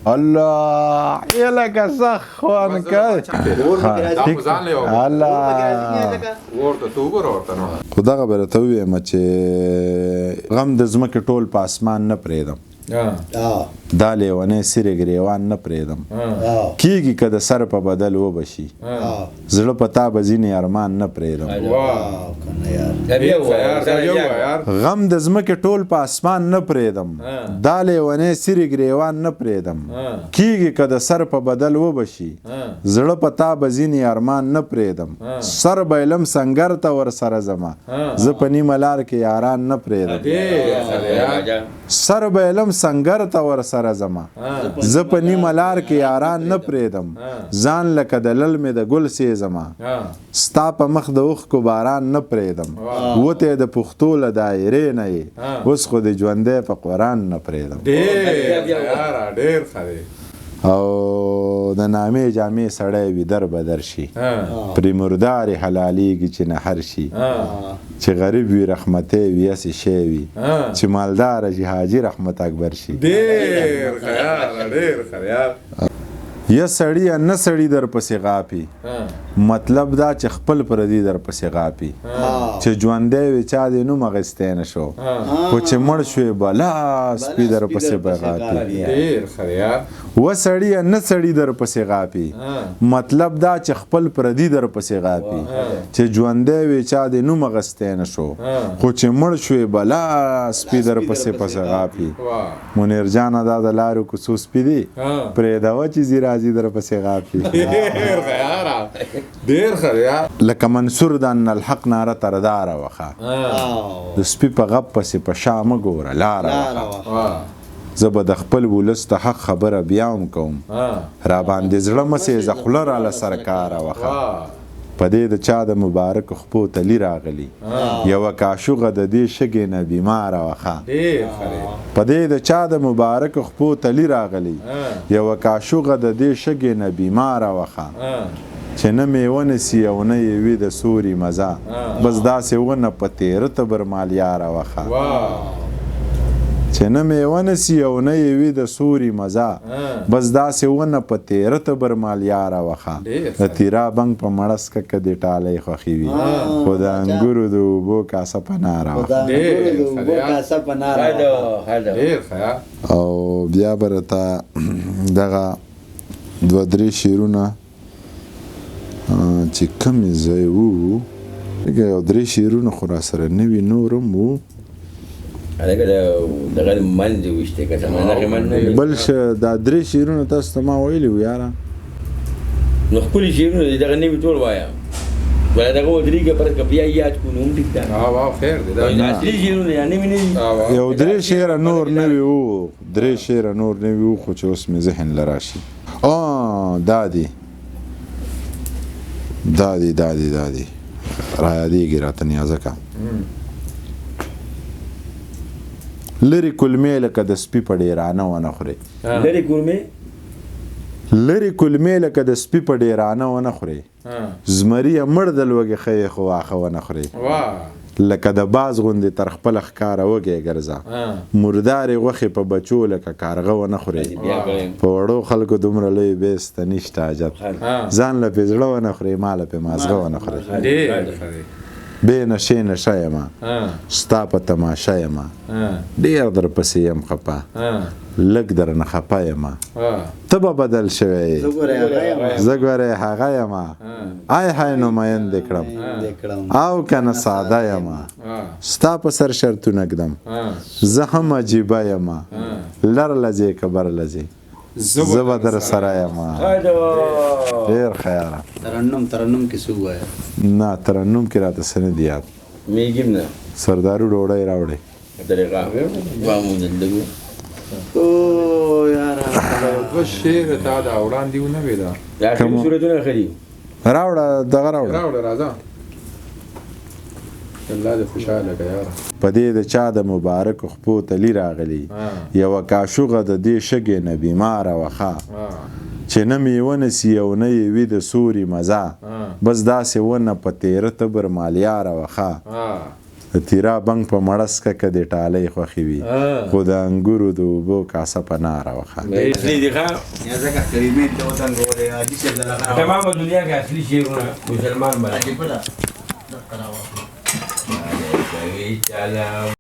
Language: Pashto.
الله یې لکه سخ خوان کوي الله خو دغه به راته ووایم چې غم د ځمکې ټول په اسمان نه پرېږدم دا لیونی سیرې ګریوان نه پرېږدم کېږي که د سر په بدل وبشي زړه په تا به ځینې ارمان نه پرېږدم غم د ځمکې ټول په اسمان نه پرېږدم دا لیونی سیرې ګریوان نه پرېږدم کېږي که د سر په بدل وبشي زړه په تا به ځینې ارمان نه پرېږدم سر به علم سنګر ته ورسره ځمه زه په نیمه لار کې یاران نه پرېږدم سر به علم سنګر ته ورسره ځمه زه په نیمه لار کې یاران نه پرېږدم ځان لکه د لل مې د ګل سېزمه ستا په مخ د اوښکو باران نه پرېږدم وتی د پښتو له دایرې نه یې اوس خو د ژوندی په قرآن نه پرېږدم او د نامې جامې سړی وي در بدر شي پرې مردارې حلالېږي چې نهر شي چې غریب وي رحمتی وي هسې شی وي چې مالداره شي حاجي رحمت اکبر شي یا سړی یا نه سړی در پسې غاپي مطلب دا چې خپل پردي در پسې غاپي چې ژوندی وي چا دې نوم اخیستی نه شو خو چې مړ شوې بلا سپي در پسې به غاپي و سړی یا نه سړی در پسې غاپي مطلب دا چې خپل پردي در پسې غاپي چې ژوندی وي چا دې نوم اخیستی نه شو خو چې مړ شوې بلا سپي در پسې غاپي منیر جانه دا د لارو کوڅو سپي دي پرېږدوه چې ځي راځي در پسې غاپي لکه منصور د ان الحق ناره ترداره وخه د سپي په غب پسې په شا مه ګوره لاره وخه زه به د خپل ولس د حق خبره بیا هم کوم راباندې زړه مه سېزه خوله راله سرکاره وخه په دې د چا د مبارک خپو تلی راغلی یوه کاشوغه د دې شګې نه بیماره وخه په دې د چا د مبارک خپو تلی راغلی یوه کاشوغه د دې شګې نه بیماره وخه چې نه میوه نسي او نه یې وي د سوري مزه بس داسې ونه په تیره تبر مالیاره وخه چې نه میوه نسي او نه یې وي د سوري مزه بس داسې ونه په تیره تبر مالیاره وخه د تیرا بنګ په مړسکه که دې ټالۍ خوښې وي خو د انګورو د اوبو کاسه په ناره وخه او بیا به راته دغه دوه درې شعرونه چې کمې ځای وو یو درې شعرونه خو راسره نوي نور هم وو بل دا درې شعرونه تاسو ته ما ویلي وو یاره نو خپلې شعرونه دغه نوي ټول وایه ولا دغه ودرېږه پرته بیا یاد کړو نو هم ټیک ده خیر دی اصلي شعرونه یا نوي نه دي یو درې شعره نور نوي وو درې شعره نور نوي وو خو چې اوس مې ذهن له راشي دا دی را یادېږي راته نیازه که لرې کلمې لکه د سپي په ډېرانه ونه خورې لرې کلمې لکه د سپي په ډېرانه ونه خورې زمري یې مړ د لوږې ښیې خو واښه ونه خورې لکه د باز غوندې تر خپله ښکاره وږی ګرځه مردارې غوښې په بچو لکه کارغه ونه خورې په وړو خلکو دومره لوی بیس ته نشته حاجت ځان له پې زړه ونه خورې ما له پې مازغه ونه خورې بې نشې نشه یمه ستا په تماشه یمه ډېر در پسې یم خفه لږ در نه خفه یمه ته به بدل شوی زه ګورې هغه یمه آی های نمایندې کړم او که نه ساده یمه ستا په سر شرطونه ږدم زه هم عجیبه یمه لر لځې که بر لځې زه به در سره یم ډېر ښه یاره ترنم کې څه ووایه نه ترنم کې راته څه نه دي یاد میږم نه سردارو ډوډۍ راوړې دوه شعر تا دا وړاندې ونه وې دا صورتونه ښه دي راوړه دغه راوړه راځه الله دې خوشحاله کړه یاره په دې د چا د مبارک خپو تلی راغلی یوه کاشوغه د دې شګې نه بیماره وخه چې نه میوه نسي او نه یې وي د سوري مزه بس داسې ونه په تیره تبر مالیاره وخه د تیرا بنګ په مړسکه که د ټالۍ خوښې وي خو د انګورو د اوبو کاسه په ناره وخه اصلي دي ښه یا ځکه کریمې ته وتنګولې حاجي صاحب د لغه تمامه دنیا کې اصلي شعرونه مسلمان باندې عجیبه ده چلا